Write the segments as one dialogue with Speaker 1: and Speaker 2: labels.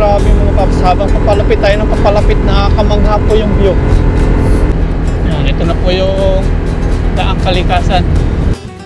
Speaker 1: grabe mga paps, habang papalapit tayo ng papalapit, nakakamangha po yung view. Yan, ito na po yung Daang Kalikasan.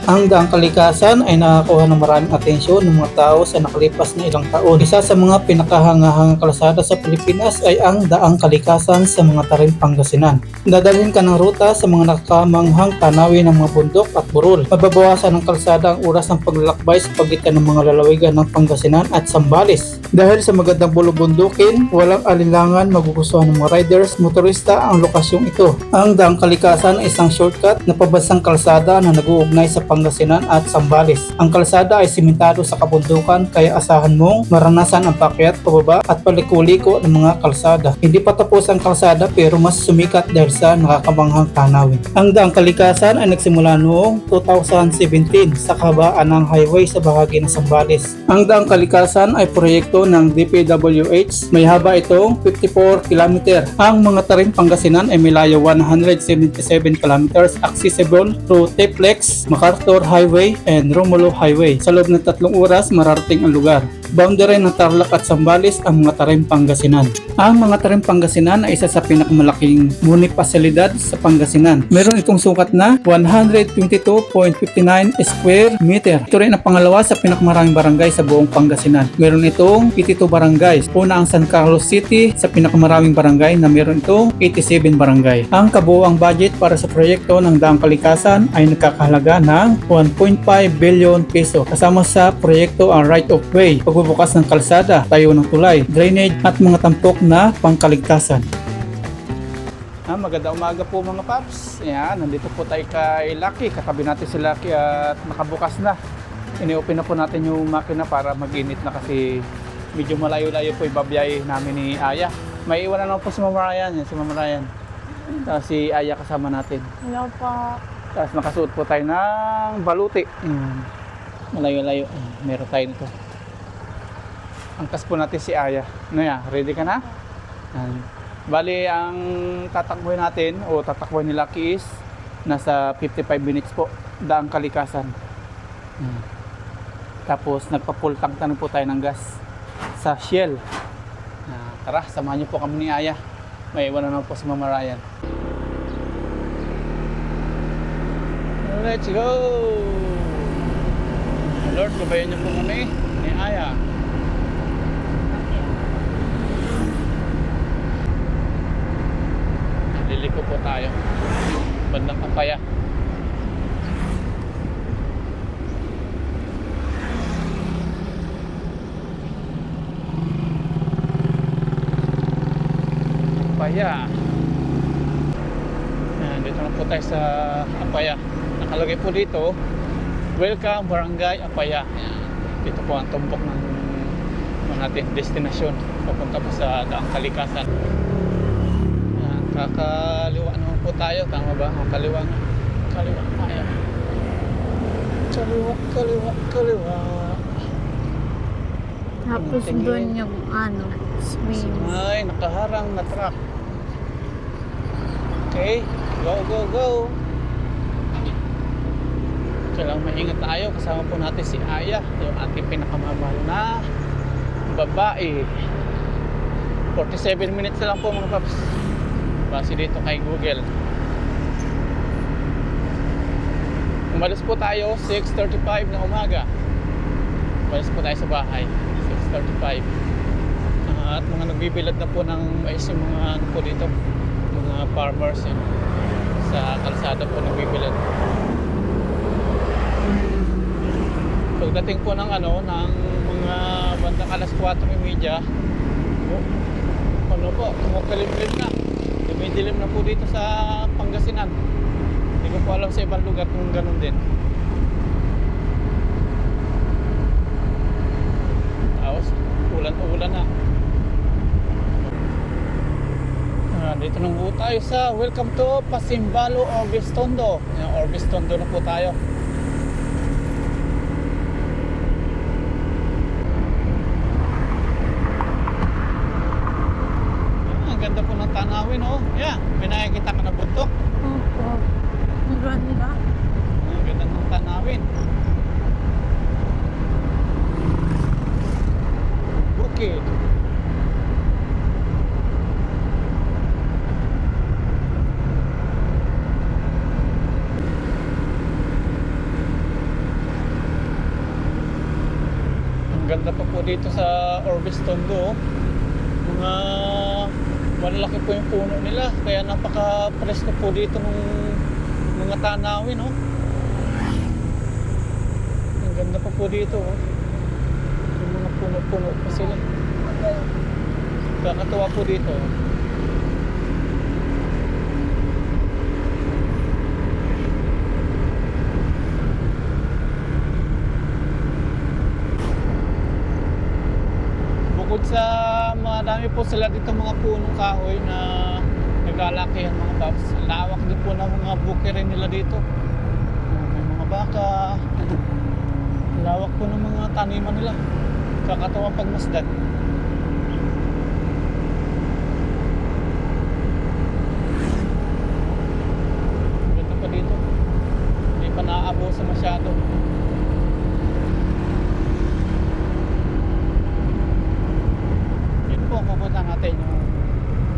Speaker 1: Ang Daang Kalikasan ay nakakuha ng maraming atensyon ng mga tao sa nakalipas na ilang taon. Isa sa mga pinakahangahangang kalsada sa Pilipinas ay ang Daang Kalikasan sa mga Tarim, Pangasinan. Dadalhin ka ng ruta sa mga nakamanghang tanawin ng mga bundok at burol. Mababawasan ng kalsada ang oras ng paglalakbay sa pagitan ng mga lalawigan ng Pangasinan at Zambales. Dahil sa magandang bulubundukin, walang alinlangan magugustuhan ng mga riders, motorista ang lokasyong ito. Ang Daang Kalikasan ay isang shortcut na pabansang kalsada na nag-uugnay sa Pangasinan at Zambales. Ang kalsada ay simentado sa kabundukan kaya asahan mong maranasan ang paakyat, pababa at paliko-liko ng mga kalsada. Hindi pa tapos ang kalsada pero mas sumikat dahil sa nakakamanghang tanawin. Ang Daang Kalikasan ay nagsimula noong 2017 sa kahabaan ng highway sa bahagi ng Zambales. Ang Daang Kalikasan ay proyekto ng DPWH. May haba itong 54 km. Ang mga Tarim, Pangasinan ay may layo 177 km, accessible through Teplex, MacArthur Highway and Romulo Highway. Sa loob ng 3 oras mararating ang lugar. Boundary ng Tarlac at Zambales ang mga Tarim, Pangasinan. Ang mga Tarim, Pangasinan ay isa sa pinakamalaking munipalidad sa Pangasinan. Meron itong sukat na 122.59 square meter. Ito rin ang pangalawa sa pinakamaraming barangay sa buong Pangasinan. Meron itong 82 barangays. Una ang San Carlos City sa pinakamaraming barangay na meron itong 87 barangay. Ang kabuuang budget para sa proyekto ng Daang Kalikasan ay nakakahalaga ng 1.5 billion peso. Kasama sa proyekto ang right of way, pagbubukas ng kalsada, tayo ng tulay, drainage at mga tampok na pangkaligtasan. Magandang umaga po mga paps. Ayan, nandito po tayo kay Lucky. Katabi natin si Lucky at nakabukas na. Ini-open na po natin yung makina para mag-init na kasi medyo malayo-layo po ibabiyay namin ni Aya. May iwan na lang po si Mama Ryan. Yan, si Mama Ryan. Tapos si Aya kasama natin.
Speaker 2: Hello po.
Speaker 1: Tapos nakasuot po tayo ng baluti. Malayo-layo. Meron tayo nito. Angkas po natin si Aya. Ano yan? Ready ka na? Bali, ang tatakbuhin natin o tatakbuhin ni Lucky is nasa 55 minutes po. Daang Kalikasan. Tapos nagpa-full tank na po tayo ng gas sa Shell. Tara, samahan niyo po kami ni Aya. May iwan na naman po si Mama Ryan. Let's go! Lord, gabayan niyo po kami ni Aya. Liliko po tayo. Bandang Kapaya. Apaya. Dito na po tayo sa Apaya. Nakalagay po dito, Welcome Barangay Apaya. Dito po ang tumbok ng natin destinasyon. Papunta po sa Daang Kalikasan. Kakaliwa naman po tayo. Tama ba? Kaliwa nga. Kaliwa. Ayan. Kaliwa.
Speaker 2: Tapos doon yung swing.
Speaker 1: Ay, nakaharang na truck. Okay. Go. Kailangan maingat tayo. Kasama po natin si Aya, yung ating pinakamamahal na babae. 47 minutes na lang po mga paps. Base dito kay Google. Umalis po tayo 6:35 ng umaga. Umalis po tayo sa bahay 6:35. At mga nagbibilad na po ng mais yung mga po dito, mga farmers sa kalsada po nagbibilad. Pagdating po ng ng mga bandang alas 4:30, kumukulimlim na. Dumidilim na po dito sa Pangasinan. Hindi ko po alam sa ibang lugar kung ganun din. Tapos ulan na. Dito nang po tayo sa Welcome to Pasimbalo, Orbistondo. Orbistondo na po tayo. Ang ganda po ng tanawin, oh. Yeah, may nakikita ka na bundok.
Speaker 2: Opo. Ang ganda.
Speaker 1: Ang ganda ng tanawin. Bukid. dito sa Orbis Tondo. Mga malalaki po yung puno nila, kaya napaka-presko po dito ng mga tanawin, oh. Ang ganda pa po dito, oh. Yung mga puno-puno pa sila. Kakatuwa po dito, oh. Bukod sa madami po sila dito mga punong kahoy na naglalakihan mga paps, lawak din po ng mga bukirin nila dito. May mga baka, lawak po ng mga taniman nila. Kakatuwang pagmasdan. Ganda pa dito, hindi pa naaabuso masyado. Po pupunta natin yung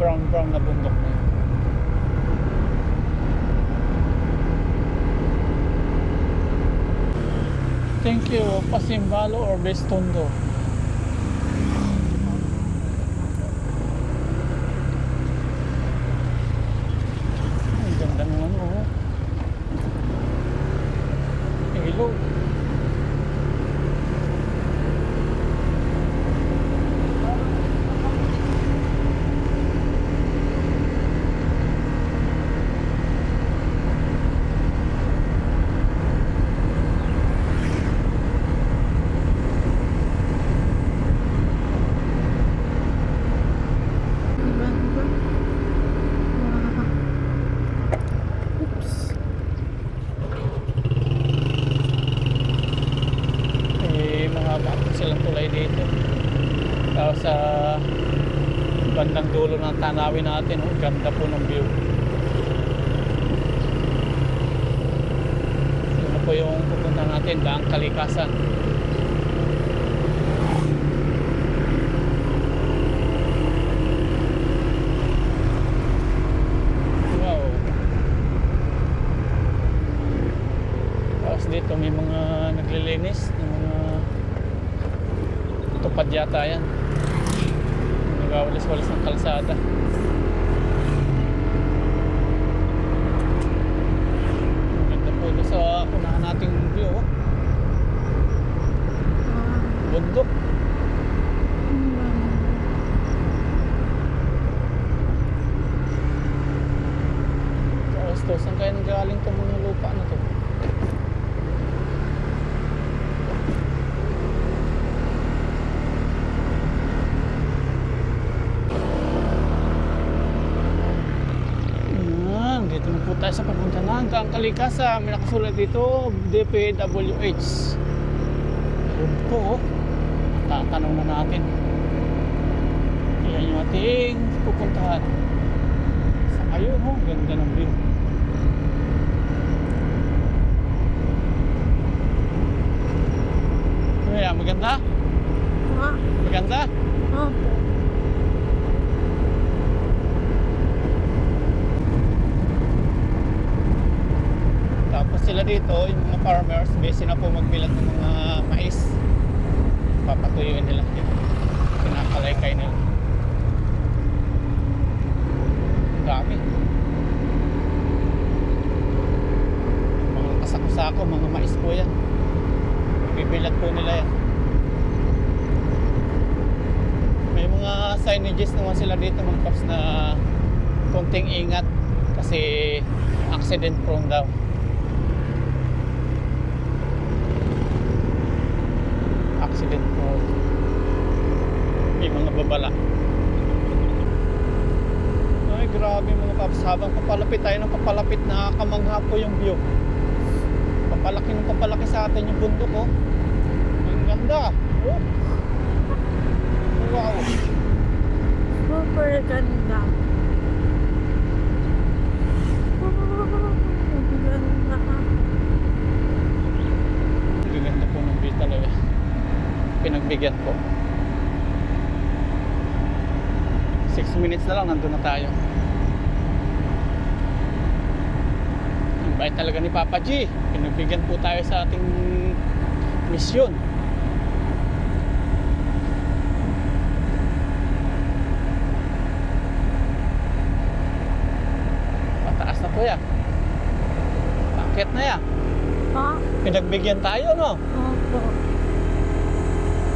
Speaker 1: brown na bundok na yun. Thank you, Pasimbalo or Bestondo. Ang ganda naman, oh. Hello. Silang tulay dito. Tapos sa bandang dulo ng tanawin natin, oh, ganda po ng view. Ito po yung pupunta natin, Daang Kalikasan. Wow. Tapos dito may mga naglilinis ng mga tupad yata yan, nagawalis-walis ng kalsada. Ganda po ito sa unahan nating view, oh. Bundok. Tapos to, saan kaya nanggaling itong mga lupa na to? Dito na po tayo sa papunta ng Daang Kalikasan. May nakasulat dito, DPWH. Ayun po, oh. Tatanong na natin. Ayan yung ating pupuntahan. Sa ayun, oh. Ganda ng view. Ayan, maganda? Maganda?
Speaker 2: Opo.
Speaker 1: Tapos sila dito, yung mga farmers, busy na po magbilat ng mga mais. Papatuyuin nila dito. Pinakalaykay nila. Dami. Mga kasako-sako, mga mais po yan. Bibilat po nila yan. May mga signages naman sila dito mga paps na konting ingat kasi accident prone daw. Accident prone. May mga babala. Ay grabe mga paps, habang papalapit tayo ng papalapit, nakakamangha po yung view. Papalaki ng papalaki sa atin yung bundok, oh. Ang ganda, oh. Wow.
Speaker 2: Super ganda. Ang ganda.
Speaker 1: Ang ganda po ng view talaga. Pinagbigyan po. 6 minutes na lang, nandun na tayo. Ang bait talaga ni Papa G. Pinagbigyan po tayo sa ating misyon. paakyat na yan.
Speaker 2: Pa?
Speaker 1: Pinagbigyan tayo, no?
Speaker 2: Opo.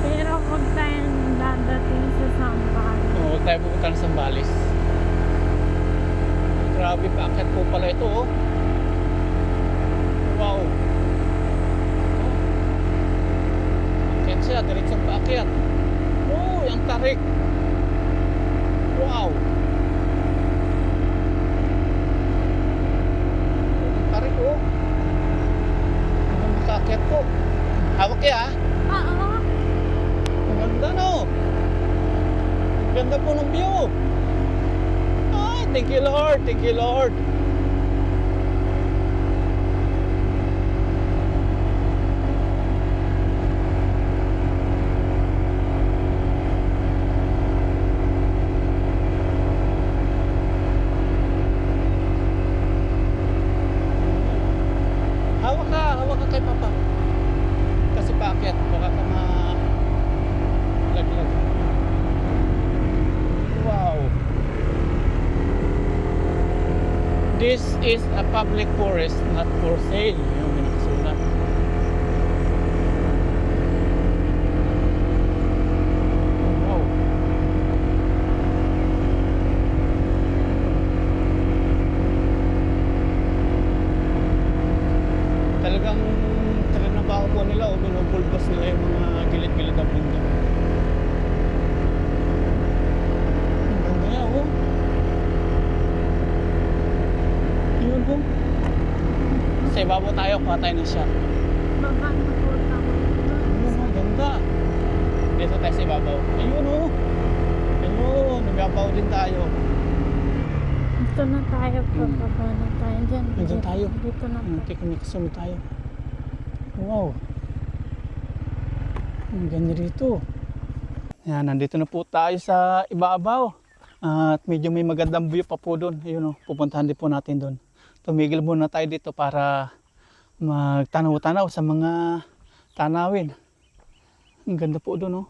Speaker 2: Pero huwag tayong dadating sa Sampal.
Speaker 1: Huwag tayo pupunta ng Sambales. Grabe, paakyat po pala ito, oh. Wow. Akyat siya, diretsong paakyat. Oh, ang tarik. Wow. Ang tarik, oh. Ang makaakyat po. Hawak kaya, ah.
Speaker 2: Oo.
Speaker 1: Ang ganda, no? Ang ganda po ng view. Ay, thank you, Lord. Thank you, Lord. Hawak ka kay Papa. Kasi paakyat, baka ka laglag. Wow. This is a public forest, not for sale. Yung binakasulat. Wow. Talagang trinabaho po nila o binubulbos nila yung mga gilid-gilid ng mundo. Ang ganda niya, oh. Yun, oh. Sa ibabaw tayo, kuha tayo ng shot.
Speaker 2: Baba na po tama.
Speaker 1: Ayun, ang ganda. Dito tayo sa ibabaw. Ayun, oh. Ayun, nagbabaw din tayo.
Speaker 2: Dito na tayo. Bababa na tayo dyan.
Speaker 1: Nandyan tayo.
Speaker 2: Dito na po.
Speaker 1: Kasunod tayo. Wow. Ang ganda dito. Yan, nandito na po tayo sa ibabaw. At medyo may magandang view pa po doon. Ayun, oh, pupuntahan din po natin doon. Tumigil muna tayo dito para magtanaw-tanaw sa mga tanawin. Ang ganda po doon, oh.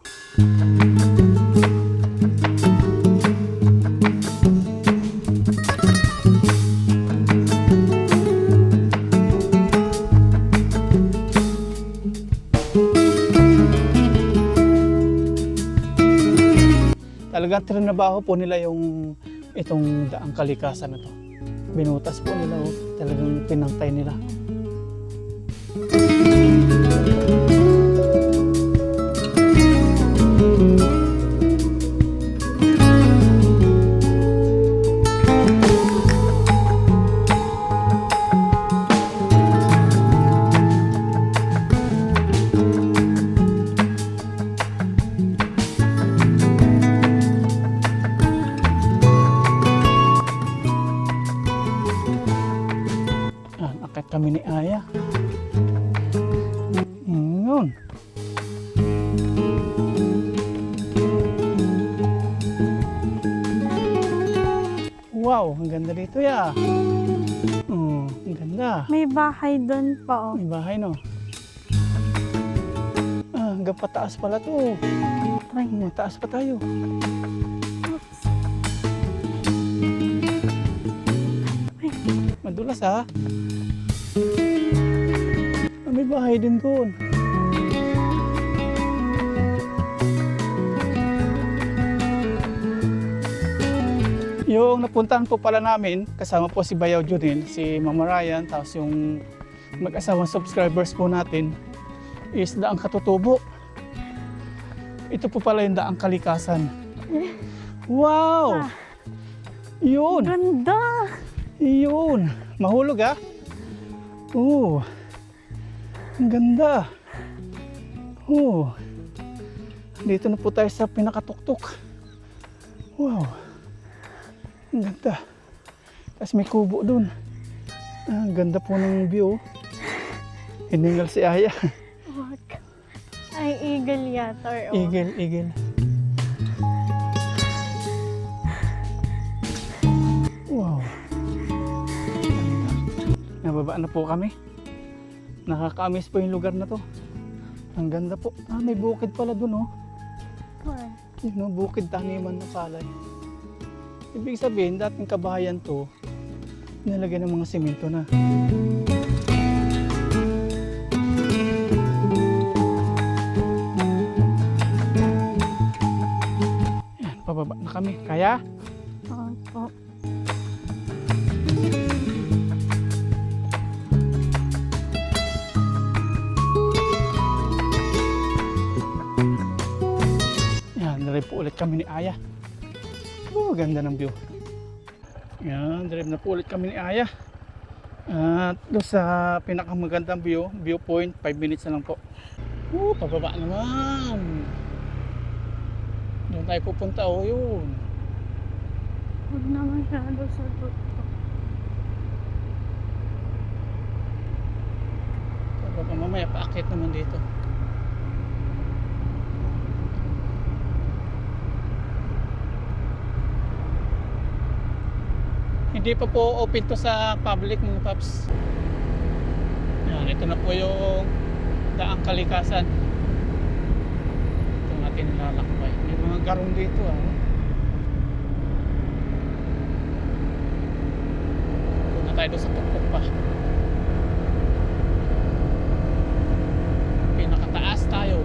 Speaker 1: Talagang trinabaho po nila yung itong daang kalikasan na to. Binutas po nila, oh. Talagang pinangtay nila. Akit kami ni Aya. Yun. Wow, ang ganda dito ya. Oh, ang ganda.
Speaker 2: May bahay doon pa. Oh.
Speaker 1: May bahay, no? Ah, hanggang pataas pala to.
Speaker 2: Try.
Speaker 1: Taas pa tayo.
Speaker 2: Oops.
Speaker 1: Madulas, ha? Ah, may bahay din doon. Yung napuntahan po pala namin, kasama po si Bayaw Junil, si Mama Ryan, tapos yung mag-asawang subscribers po natin is Daang Katutubo. Ito po pala yung Daang Kalikasan. Wow! Yun!
Speaker 2: Ganda!
Speaker 1: Yun! Mahulog, ha? Oo. Ang ganda. Oo. Dito na po tayo sa pinakatuktok. Wow. Ang ganda. Tapos may kubo dun. Ah, ang ganda po ng view. Hiningal si Aya.
Speaker 2: Wag. Ay, eagle yata. Or, oh.
Speaker 1: Eagle, eagle. Wow. Nababa na po kami. Nakaka-miss po yung lugar na to. Ang ganda po. Ah, may bukid pala dun, oh.
Speaker 2: Wag.
Speaker 1: Yun, oh, bukid taniman na palay. Ibig sabihin, dating kabahayan to, nilagyan ng mga simento na. pababa na kami. Kaya?
Speaker 2: Opo.
Speaker 1: Yan, drive po ulit kami ni Aya. Oh, ganda ng view. Yan, drive na po ulit kami ni Aya. At doon sa pinakamagandang viewpoint, 5 minutes na lang po. Pababa naman. Doon tayo pupunta, yun.
Speaker 2: Huwag na masyado sa tuktok.
Speaker 1: Pababa mamaya, paakit naman dito. Hindi pa po open to sa public mga paps. Yan, ito na po yung daang kalikasan. Ito natin nilalakbay. May mga garong dito Doon na tayo doon sa tuktok pa. Pinakataas tayo.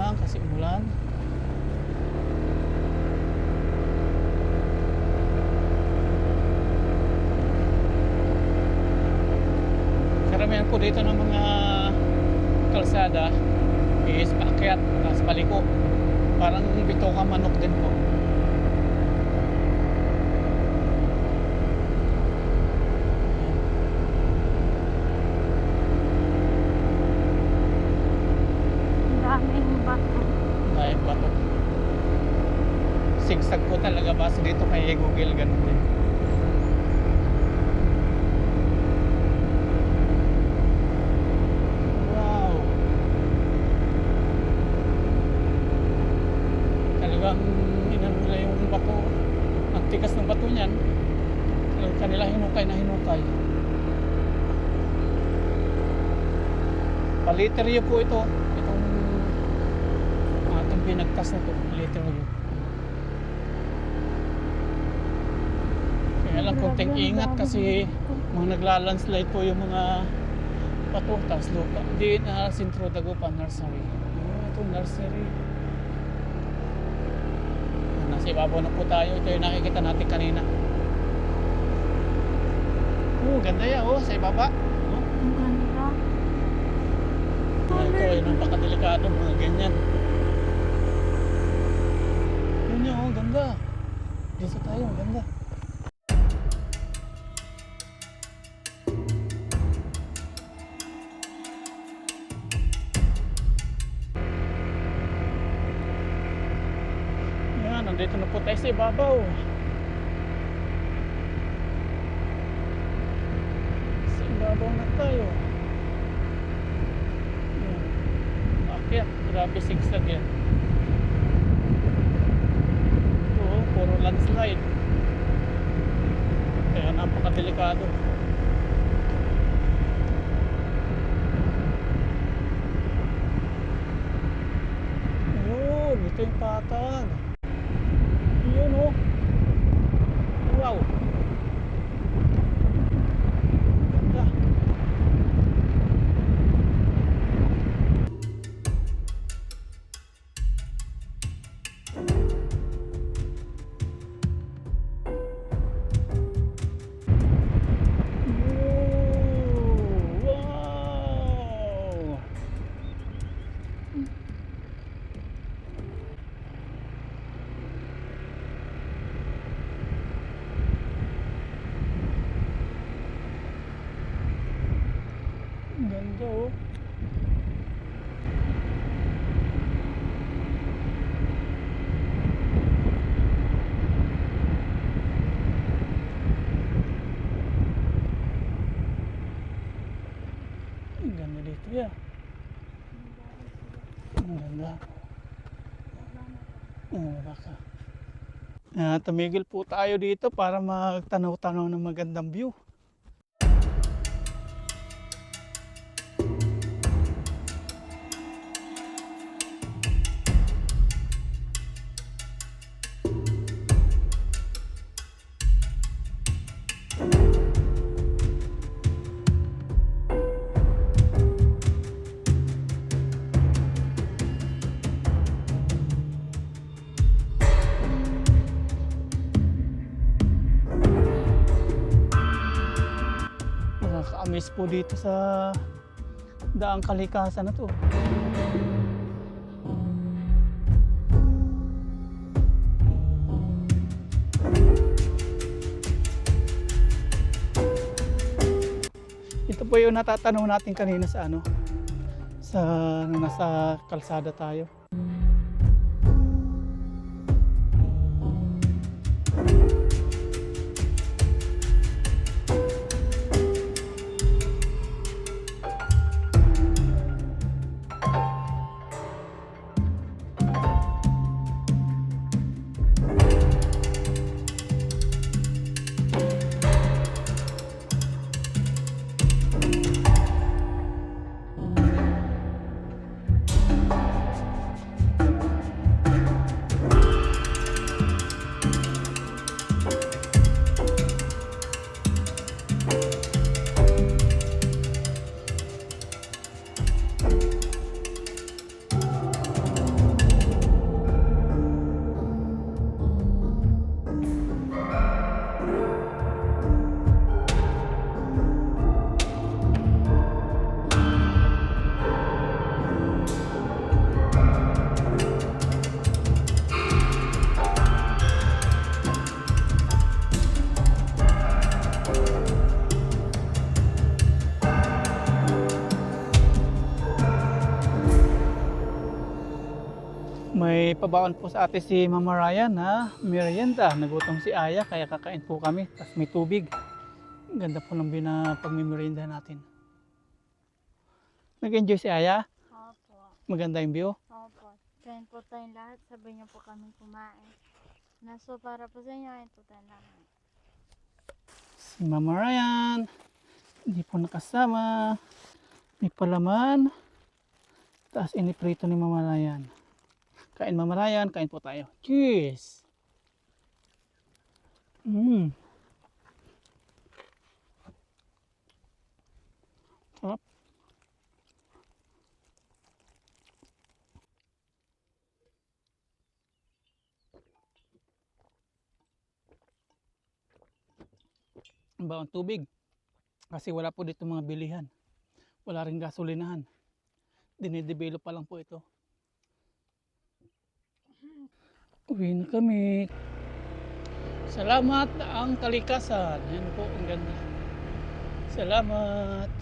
Speaker 1: Kasi umulan. Karamihan po dito ng mga kalsada is paakyat, tapos paliko. Parang bitoka manok din po.
Speaker 2: Daming bato.
Speaker 1: Dahil bato. Sigsag po talaga base dito kay Google, ganun din. Wow. Talagang inano nila yung bato. Ang tigas ng bato niyan. Talagang kanila hinukay na hinukay. Paliteryo po ito. Itong pinagtas na ito. Paliteryo. Kaya lang konting ingat kasi mga naglalandslide po yung mga bato. Tapos lupa. Hindi na sintro Dagupan Nursery. Ito nursery. Nasa ibabaw na po tayo. Ito yung nakikita natin kanina. Ganda yan sa ibaba.
Speaker 2: Ang ganda.
Speaker 1: Ito ay napakadelikado mga ganyan. Yun yun, ganda. Dito tayo, ganda. Yan, nandito na po tayo sa ibabaw. Sa ibabaw na tayo. Yan, grabe sigsag yan. Puro landslide. Kaya napakadelikado. Ito yung patag. Yun wow. Ganda. Ganda Ang ganda dito Ang ganda. Baka. Tumigil po tayo dito para magtanaw-tanaw ng magandang view. Nakaka-amaze po dito sa daang kalikasan na to. Ito po yung natatanong natin kanina sa ano, sa nasa kalsada tayo. May pabaon po sa ate si Mama Ryan na merienda. Nagutom si Aya kaya kakain po kami. Tapos may tubig. Ganda po ng pagmimerienda natin. Nag-enjoy si Aya?
Speaker 2: Opo.
Speaker 1: Maganda yung view?
Speaker 2: Opo. Kain po tayong lahat. Sabay niyo po kami kumain. Naso para po sa inyo, kain po tayong lahat.
Speaker 1: Si Mama Ryan. Hindi po nakasama. May palaman. Tapos iniprito ni Mama Ryan. Kain Mama Ryan, kain po tayo. Cheers! Sarap. Ang baong tubig. Kasi wala po dito mga bilihan. Wala rin gasolinahan. Dinidevelop pa lang po ito. Uwi na kami. Salamat ang kalikasan. Yan po, ang ganda. Salamat.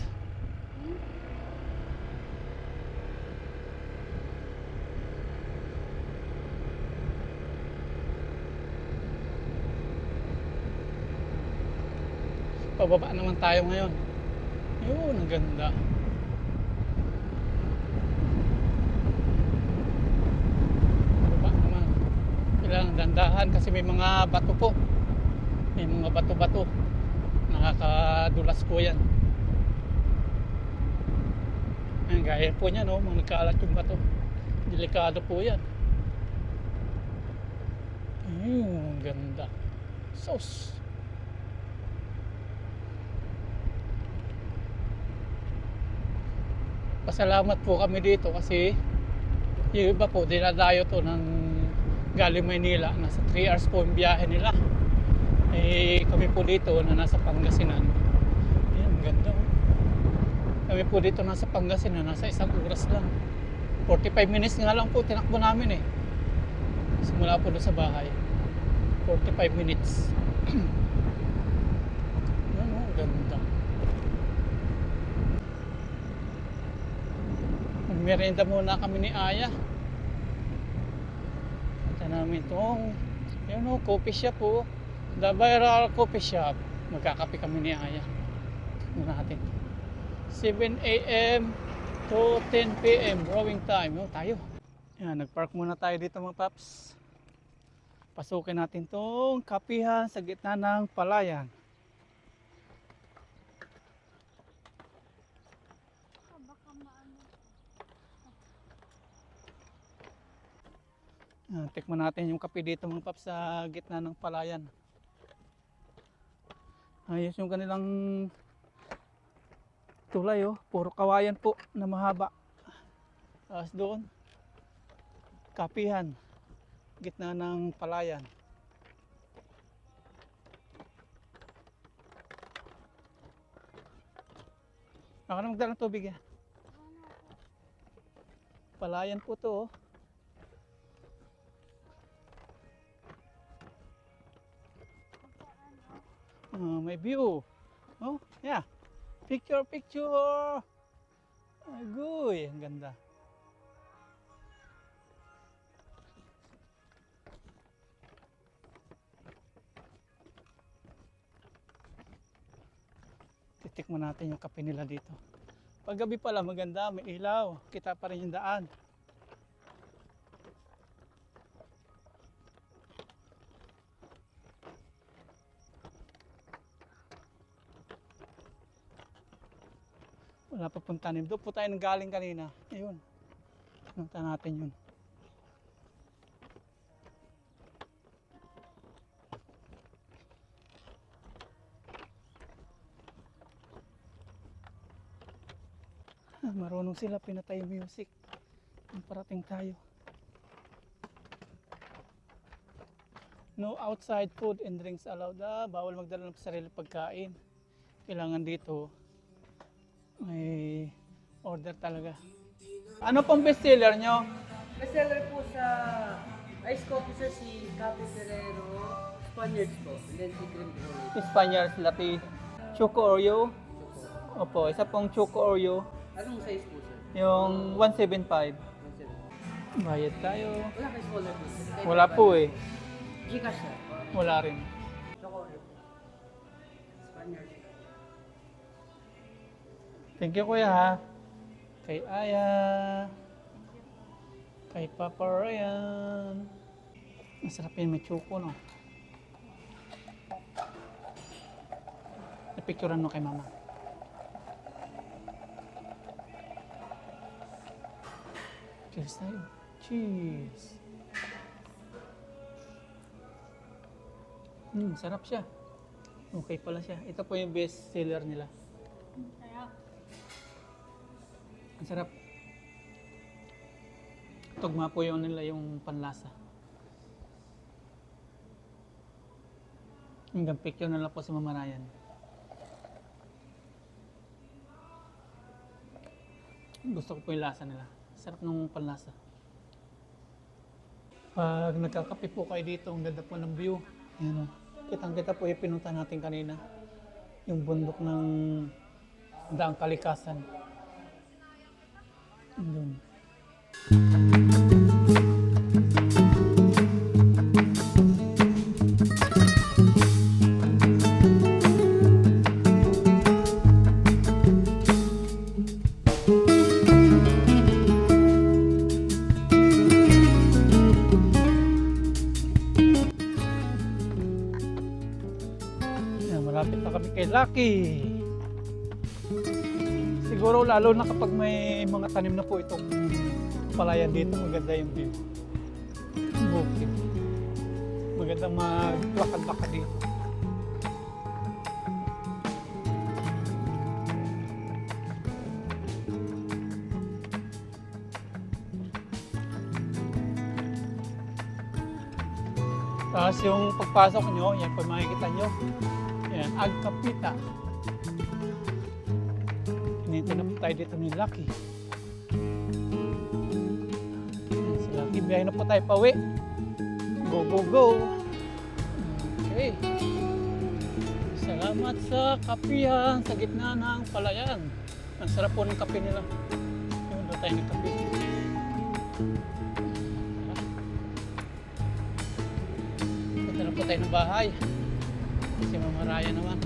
Speaker 1: Pababa naman tayo ngayon. Yun, ang ganda. Kailangan dandahan kasi may mga bato po. May mga bato-bato. Nakakadulas po yan. Ang gaya po niya, no? Mga nagkaalat yung bato. Delikado po yan. Ayun, ganda. Sos. Pasalamat po kami dito kasi yung iba po, dinadayo to ng galing Maynila, nasa 3 hours po yung biyahe nila. Eh, kami po dito na nasa Pangasinan. Ayan, ganda. Kami po dito nasa Pangasinan, nasa 1 oras lang. 45 minutes nga lang po tinakbo namin eh. Simula po doon sa bahay. 45 minutes. Ayan, oh, ganda. Magmerienda muna kami ni Aya. Namin itong coffee shop po. The Viral Coffee Shop. Magkakape kami ni Aya. Tignan natin. 7 a.m. to 10 p.m. Brewing time. Tayo. Yan, nagpark muna tayo dito mga paps. Pasukin natin itong kapihan sa gitna ng palayan. Tikman natin yung kape dito mga paps sa gitna ng palayan. Ayos yung kanilang tulay oh. Puro kawayan po na mahaba. Tapos doon, kapihan. Gitna ng palayan. Baka na magdala ng tubig yan. Palayan po to. Oh. May view. Oh, yeah. Picture, picture. Agoy, ang ganda. Titikman natin yung kape nila dito. Pag gabi pala maganda, may ilaw. Kita pa rin yung daan. Wala pa pong tanim. Doon po tayo nanggaling kanina. Ayun. Punta natin yun. Marunong sila pinatay music. Ang parating tayo. No outside food and drinks allowed. Bawal magdala ng sarili pagkain. Kailangan dito may order talaga. Ano pong bestseller nyo?
Speaker 3: Bestseller po sa ice coffee sa si Cafe Ferrero, Spaniards po, and then si Cream Roll.
Speaker 1: Spaniards latte. Choco Oreo. Opo, isa pong Choco Oreo.
Speaker 3: Anong size po sir?
Speaker 1: Yung 175.
Speaker 3: 1.7.
Speaker 1: Bayad tayo.
Speaker 3: Wala kayo smaller po sir? Kahit
Speaker 1: Wala po eh.
Speaker 3: Gcash sir.
Speaker 1: Wala rin.
Speaker 3: Choco Oreo po. Spaniards.
Speaker 1: Thank you kuya ha. Kay Aya. Kay Papa Ryan. Masarap yun, may choco no. Napicturean mo kay mama. Cheers tayo. Cheers. Sarap siya. Okay pala siya. Ito po yung best seller nila. Ang sarap. Tugma po yun nila yung panlasa. Hanggang picture na lang po sa mamarayan. Gusto ko po yung lasa nila. Sarap ng panlasa. Pag nagkakape po kayo dito, ang ganda po ng view. Ayan o. Kitang-kita po yung pinunta natin kanina. Yung bundok ng Daang Kalikasan. Doon. Yan, malapit na kami kay Lucky. Siguro lalo na kapag may mga tanim na po itong palayan dito, maganda yung view. Bukid. Magandang maglakad-lakad dito. Tapos yung pagpasok nyo, yan po makikita nyo. Yan, Agkapita. Hinintay na po tayo dito ni Lucky. Yan, si Lucky, biyahe na po tayo pauwi. Go, go, go! Okay. Salamat sa kapihan sa gitna ng palayan. Ang sarap po ng kape nila. Yun, doon tayo ng kape. Punta na po tayo ng bahay. Si Mama Raya naman.